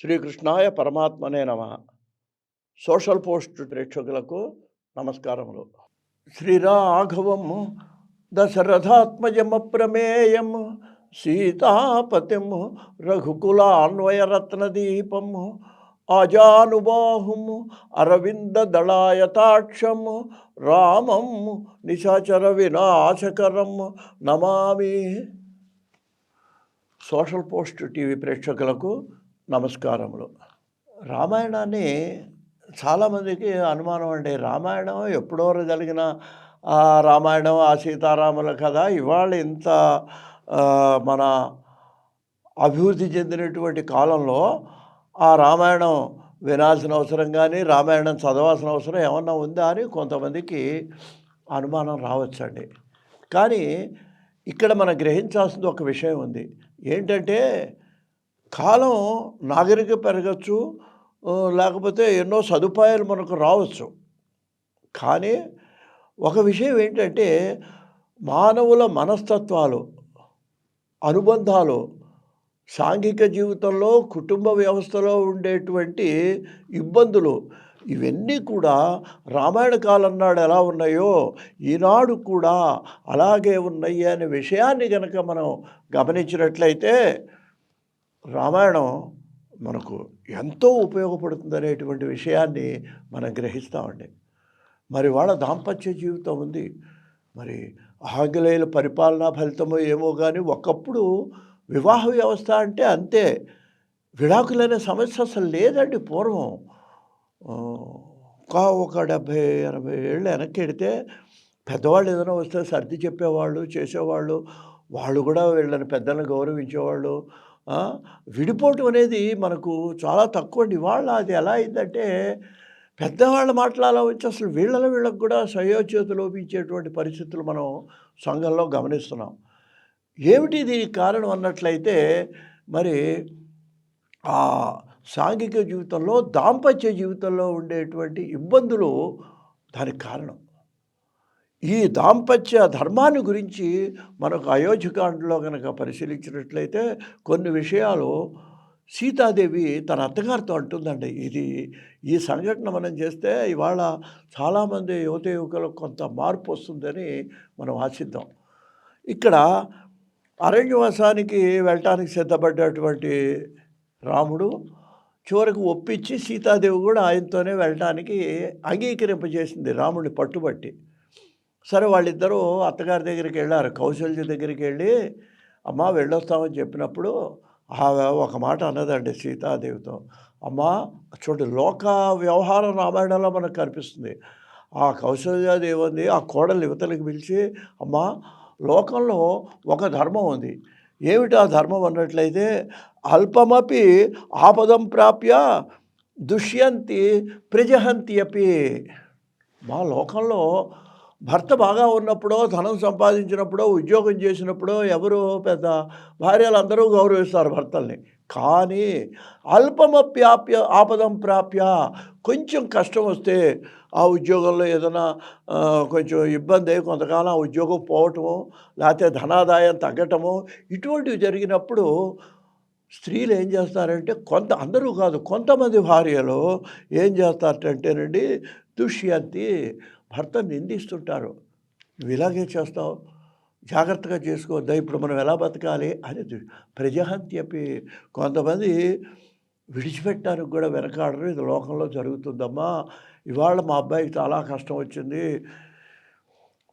శ్రీకృష్ణాయ పరమాత్మనే నమ. సోషల్ పోస్ట్ ప్రేక్షకులకు నమస్కారములు. శ్రీరాఘవం దశరథాత్మజమప్రమేయం సీతాపతిం రఘుకులాన్వయరత్నదీపం ఆజానుబాహుం అరవిందదళాయతాక్షం రామం నిశాచర వినాశకరం నమామి. సోషల్ పోస్ట్ టీవీ ప్రేక్షకులకు నమస్కారములు. రామాయణాన్ని చాలామందికి అనుమానం అండి. రామాయణం ఎప్పుడో జరిగిన రామాయణం, ఆ సీతారాముల కథ ఇవాళ ఇంత మన అభివృద్ధి చెందినటువంటి కాలంలో ఆ రామాయణం వినాల్సిన అవసరం కానీ, రామాయణం చదవాల్సిన అవసరం ఏమన్నా ఉందా అని కొంతమందికి అనుమానం రావచ్చండి. కానీ ఇక్కడ మనం గ్రహించాల్సింది ఒక విషయం ఉంది. ఏంటంటే కాలం నాగరికత పెరగచ్చు, లేకపోతే ఎన్నో సదుపాయాలు మనకు రావచ్చు. కానీ ఒక విషయం ఏంటంటే మానవుల మనస్తత్వాలు, అనుబంధాలు, సాంఘిక జీవితంలో, కుటుంబ వ్యవస్థలో ఉండేటువంటి ఇబ్బందులు ఇవన్నీ కూడా రామాయణ కాలం నాడు ఎలా ఉన్నాయో ఈనాడు కూడా అలాగే ఉన్నాయి అనే విషయాన్ని కనుక మనం గమనించినట్లయితే రామాయణం మనకు ఎంతో ఉపయోగపడుతుంది అనేటువంటి విషయాన్ని మనం గ్రహిస్తామండి. మరి వాళ్ళ దాంపత్య జీవితం ఉంది. మరి ఆంగ్లేయుల పరిపాలనా ఫలితమో ఏమో కానీ ఒకప్పుడు వివాహ వ్యవస్థ అంటే అంతే, విడాకులనే సమస్య అసలు లేదండి. పూర్వం ఒక 70-80 ఏళ్ళు వెనక్కి వెడితే పెద్దవాళ్ళు ఏదైనా వస్తే సర్ది చెప్పేవాళ్ళు, చేసేవాళ్ళు. వాళ్ళు కూడా వీళ్ళని పెద్దలను గౌరవించేవాళ్ళు. విడిపోవటం అనేది మనకు చాలా తక్కువ అండి. ఇవాళ అది ఎలా అయిందంటే పెద్దవాళ్ళ మాటలు అలా వచ్చి అసలు వీళ్ళకి కూడా సయోధ్యత లోపించేటువంటి పరిస్థితులు మనం సంఘంలో గమనిస్తున్నాం. ఏమిటి దీనికి కారణం అన్నట్లయితే మరి ఆ సాంఘిక జీవితంలో, దాంపత్య జీవితంలో ఉండేటువంటి ఇబ్బందులు దానికి కారణం. ఈ దాంపత్య ధర్మాన్ని గురించి మనకు అయోధ్యకాండలో కనుక పరిశీలించినట్లయితే కొన్ని విషయాలు సీతాదేవి తన అత్తగారితో అంటుందండి. ఈ సంఘటన మనం చేస్తే ఇవాళ చాలామంది యువత యువకులకు కొంత మార్పు వస్తుందని మనం ఆశిద్దాం. ఇక్కడ అరణ్యవాసానికి వెళ్ళటానికి సిద్ధపడ్డటువంటి రాముడు చివరికి ఒప్పించి సీతాదేవి కూడా ఆయనతోనే వెళ్ళటానికి అంగీకరింపజేసింది రాముడిని పట్టుబట్టి. సరే, వాళ్ళిద్దరూ అత్తగారి దగ్గరికి వెళ్ళారు. కౌశల్య దగ్గరికి వెళ్ళి అమ్మ వెళ్ళొస్తామని చెప్పినప్పుడు ఒక మాట అన్నదండి సీతాదేవితో. అమ్మ చూడు, లోక వ్యవహారం రామాయణంలో మనకు కనిపిస్తుంది. ఆ కౌశల్యాదేవి ఉంది, ఆ కోడలు యువతలకు పిలిచి అమ్మ లోకంలో ఒక ధర్మం ఉంది. ఏమిటి ఆ ధర్మం అన్నట్లయితే అల్పమపి ఆపదం ప్రాప్య దుష్యంతి ప్రజహంతి అపి. మా లోకంలో భర్త బాగా ఉన్నప్పుడో, ధనం సంపాదించినప్పుడో, ఉద్యోగం చేసినప్పుడో ఎవరు పెద్ద భార్యలందరూ గౌరవిస్తారు భర్తల్ని. కానీ అల్పమప్యాప్య ఆపదం ప్రాప్య, కొంచెం కష్టం వస్తే ఆ ఉద్యోగంలో ఏదైనా కొంచెం ఇబ్బంది, కొంతకాలం ఆ ఉద్యోగం పోవటము, లేకపోతే ధనాదాయం తగ్గటము, ఇటువంటివి జరిగినప్పుడు స్త్రీలు ఏం చేస్తారంటే అందరూ కాదు, కొంతమంది భార్యలు ఏం చేస్తారంటేనండి దుష్యంతి, భర్తను నిందిస్తుంటారు. నువ్వు ఇలాగే చేస్తావు, జాగ్రత్తగా చేసుకోవద్దా, ఇప్పుడు మనం ఎలా బతకాలి అని ప్రజహంత్యపి. కొంతమంది విడిచిపెట్టడానికి కూడా వెనకాడరు. ఇది లోకంలో జరుగుతుందమ్మా. ఇవాళ మా అబ్బాయికి చాలా కష్టం వచ్చింది,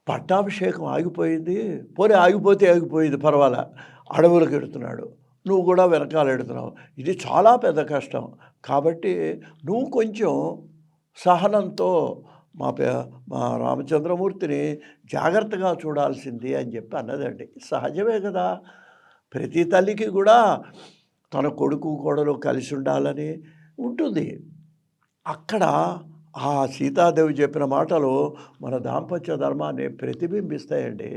పట్టాభిషేకం ఆగిపోయింది. పోనీ ఆగిపోయింది, పర్వాలే, అడవులకు ఎడుతున్నాడు, నువ్వు కూడా వెనకాల ఎడుతున్నావు. ఇది చాలా పెద్ద కష్టం. కాబట్టి నువ్వు కొంచెం సహనంతో మా రామచంద్రమూర్తిని జాగ్రత్తగా చూడాల్సింది అని చెప్పి అన్నదండి. సహజమే కదా, ప్రతి తల్లికి కూడా తన కొడుకు కోడలు కలిసి ఉండాలని ఉంటుంది. అక్కడ ఆ సీతాదేవి చెప్పిన మాటలు మన దాంపత్య ధర్మాన్ని ప్రతిబింబిస్తాయండి.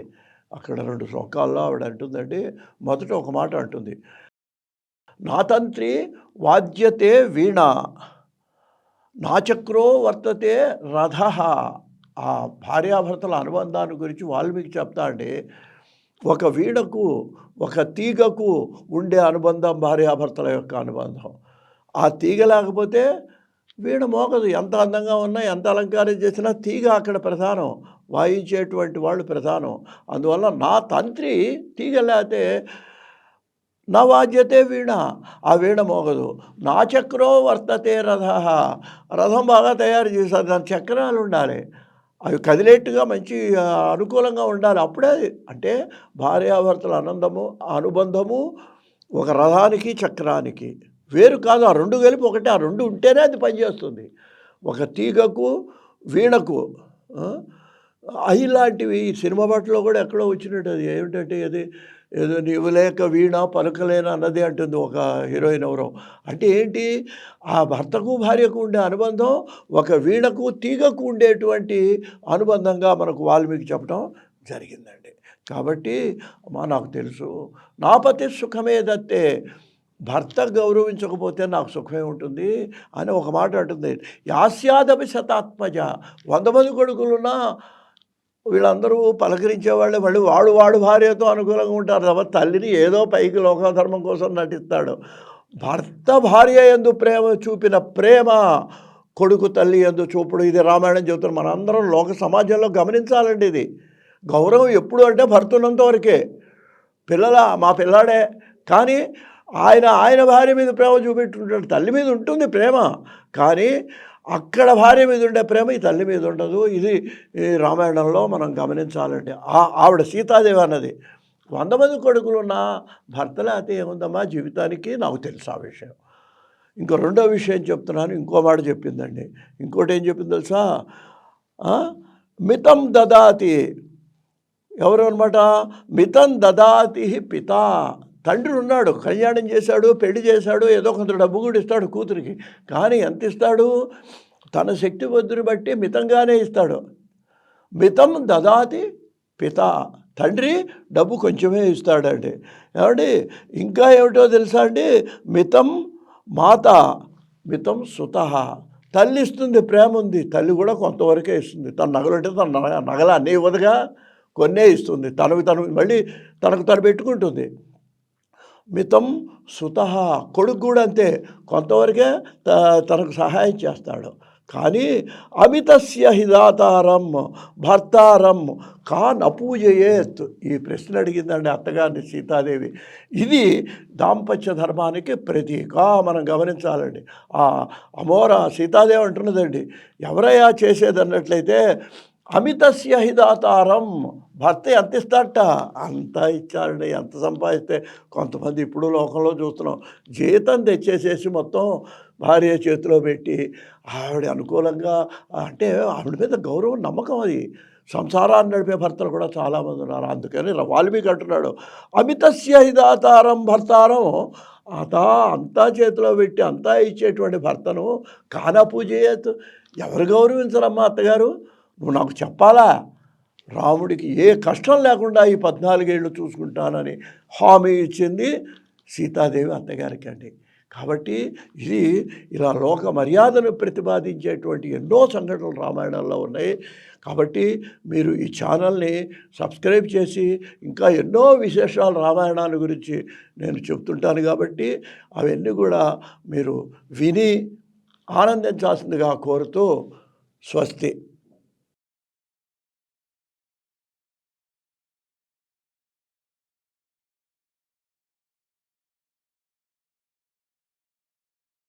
అక్కడ 2 శ్లోకాల్లో ఆవిడ అంటుందండి. మొదట ఒక మాట అంటుంది, నా తంత్రి వాద్యతే వీణ నాచక్రో వర్తతే రథ. ఆ భార్యాభర్తల అనుబంధాన్ని గురించి వాల్మీకి చెప్తా అండి. ఒక వీణకు, ఒక తీగకు ఉండే అనుబంధం భార్యాభర్తల యొక్క అనుబంధం. ఆ తీగ లేకపోతే వీణ మోగదు. ఎంత అందంగా ఉన్నా, ఎంత అలంకారం చేసినా తీగ అక్కడ ప్రధానం. వాయించేటువంటి వాళ్ళు ప్రధానం. అందువల్ల నా తంత్రి తీగ లేతే నా వాద్యతే వీణ. ఆ వీణ మోగదు. నా చక్రో వర్తతే రథః. రథం బాగా తయారు చేశారు. దాని చక్రాలుండాలి. అవి కదిలేట్టుగా మంచి అనుకూలంగా ఉండాలి. అప్పుడే అంటే భార్యాభర్తల అనుబంధము ఒక రథానికి, చక్రానికి. వేరు కాదు. ఆ 2 కలిపి ఒకటే. ఆ 2 ఉంటేనే అది పనిచేస్తుంది. ఒక తీగకు, వీణకు. ఆ! ఇలాంటివి సినిమా పాటలో కూడా ఎక్కడో వచ్చినట్టు అది ఏమిటంటే అది ఏదో నీవు లేక వీణ పలుకలేన అన్నది అంటుంది ఒక హీరోయిన్ ఎవరో. అంటే ఏంటి? ఆ భర్తకు, భార్యకు ఉండే అనుబంధం ఒక వీణకు, తీగకు ఉండేటువంటి అనుబంధంగా మనకు వాల్మీకి చెప్పడం జరిగిందండి. కాబట్టి నాకు తెలుసు. నా పతి సుఖమే దత్తే. భర్త గౌరవించకపోతే నాకు సుఖమే ఉంటుంది అని ఒక మాట అంటుంది. యాస్యాదపి శతాత్మజ. 100 మంది కొడుకులున్నా వీళ్ళందరూ పలకరించేవాళ్ళే. మళ్ళీ వాడు భార్యతో అనుకూలంగా ఉంటారు తప్ప తల్లిని ఏదో పైకి లోకధర్మం కోసం నటిస్తాడు. భర్త భార్య యందు ప్రేమ చూపిన ప్రేమ కొడుకు తల్లి యందు చూపుడు. ఇది రామాయణం చెబుతున్నారు. మనందరం లోక సమాజంలో గమనించాలండి ఇది. గౌరవం ఎప్పుడు అంటే భర్త ఉన్నంత వరకే. మా పిల్లాడే. కానీ ఆయన భార్య మీద ప్రేమ చూపెట్టుంటాడు. తల్లి మీద ఉంటుంది ప్రేమ. కానీ అక్కడ భార్య మీద ఉండే ప్రేమ ఈ తల్లి మీద ఉండదు. ఇది ఈ రామాయణంలో మనం గమనించాలండి. ఆవిడ సీతాదేవి అన్నది 100 మంది కొడుకులున్న భర్త లేకపోతే ఏముందమ్మా జీవితానికి. నాకు తెలుసు ఆ విషయం. ఇంకో రెండో విషయం చెప్తున్నాను. ఇంకో మాట చెప్పిందండి. ఇంకోటి ఏం చెప్పింది తెలుసా? మితం దదాతి. ఎవరు అనమాట? మితం దదాతి పిత. తండ్రి ఉన్నాడు, కళ్యాణం చేశాడు, పెళ్లి చేశాడు, ఏదో కొంత డబ్బు కూడా ఇస్తాడు కూతురికి. కానీ ఎంత ఇస్తాడు? తన శక్తి బుద్ధిని బట్టి మితంగానే ఇస్తాడు. మితం దదాతి పిత. తండ్రి డబ్బు కొంచెమే ఇస్తాడండి. ఏమండి ఇంకా ఏమిటో తెలుసా అండి? మితం మాత మితం సుతః. తల్లి ఇస్తుంది, ప్రేమ ఉంది. తల్లి కూడా కొంతవరకే ఇస్తుంది. తన నగలంటే తన నగలు అన్నీ ఇవ్వదుగా, కొన్నే ఇస్తుంది. తను మళ్ళీ తనకు తను పెట్టుకుంటుంది. మితం సుతః. కొడుకు కూడా అంతే, కొంతవరకే తనకు సహాయం చేస్తాడు. కానీ అమితస్య హిదాతారం భర్తారం కా నపూజయేత్. ఈ ప్రశ్న అడిగిందండి అత్తగారిని సీతాదేవి. ఇది దాంపత్య ధర్మానికి ప్రతీక. మనం గమనించాలండి. అమోర సీతాదేవి అంటున్నదండి, ఎవరయ్యా చేసేదన్నట్లయితే అమితస్య హిదాతారం. భర్త ఎంత ఇస్తాడట అంత ఇచ్చాడండి. ఎంత సంపాదిస్తే కొంతమంది ఇప్పుడు లోకంలో చూస్తున్నాం, జీతం తెచ్చేసేసి మొత్తం భార్య చేతిలో పెట్టి ఆవిడ అనుకూలంగా అంటే ఆవిడ మీద గౌరవం, నమ్మకం. అది సంసారాన్ని నడిపే భర్తలు కూడా చాలామంది ఉన్నారు. అందుకని వాల్మీకి అంటున్నాడు అమితస్య హిదాతారం భర్తారం. అంతా చేతిలో పెట్టి అంతా ఇచ్చేటువంటి భర్తను కానా పూజయత్. ఎవరు గౌరవించరమ్మా అత్తగారు? నువ్వు నాకు చెప్పాలా? రాముడికి ఏ కష్టం లేకుండా ఈ 14 ఏళ్ళు చూసుకుంటానని హామీ ఇచ్చింది సీతాదేవి అత్తగారికి అండి. కాబట్టి ఇది ఇలా లోక మర్యాదను ప్రతిపాదించేటువంటి ఎన్నో సంఘటనలు రామాయణంలో ఉన్నాయి. కాబట్టి మీరు ఈ ఛానల్ని సబ్స్క్రైబ్ చేసి ఇంకా ఎన్నో విశేషాలు రామాయణాన్ని గురించి నేను చెప్తుంటాను. కాబట్టి అవన్నీ కూడా మీరు విని ఆనందించాల్సిందిగా కోరుతూ స్వస్తి.